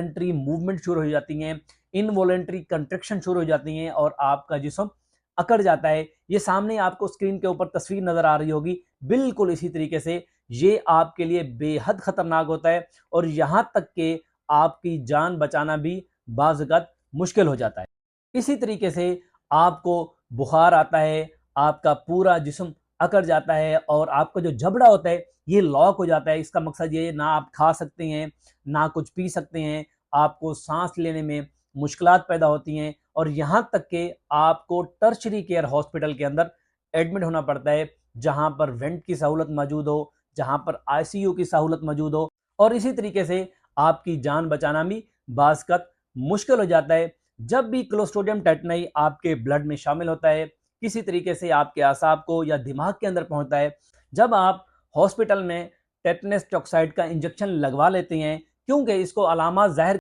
Involuntary movement शुरू हो जाती हैं, इनवॉलेंट्री कंट्रैक्शन शुरू हो जाती हैं और आपका जिस्म अकड़ जाता है। ये सामने आपको स्क्रीन के ऊपर तस्वीर नजर आ रही होगी, बिल्कुल इसी तरीके से ये आपके लिए बेहद खतरनाक होता है और यहां तक कि आपकी जान बचाना भी बाज़ मुश्किल हो जाता है। इसी तरीके से आपको बुखार आता है, आपका पूरा जिस्म अकड़ जाता है और आपका जो जबड़ा होता है ये लॉक हो जाता है। इसका मकसद ये ना आप खा सकते हैं, ना कुछ पी सकते हैं, आपको सांस लेने में मुश्किलात पैदा होती हैं और यहाँ तक कि आपको टर्शरी केयर हॉस्पिटल के अंदर एडमिट होना पड़ता है, जहाँ पर वेंट की सहूलत मौजूद हो, जहाँ पर आईसीयू की सहूलत मौजूद हो और इसी तरीके से आपकी जान बचाना भी बाज़ मुश्किल हो जाता है। जब भी क्लोस्ट्रिडियम टेटनी आपके ब्लड में शामिल होता है, किसी तरीके से आपके असाब को या दिमाग के अंदर पहुंचता है, जब आप हॉस्पिटल में टेटनस टॉक्साइड का इंजेक्शन लगवा लेते हैं, क्योंकि इसको अलामा ज़ाहिर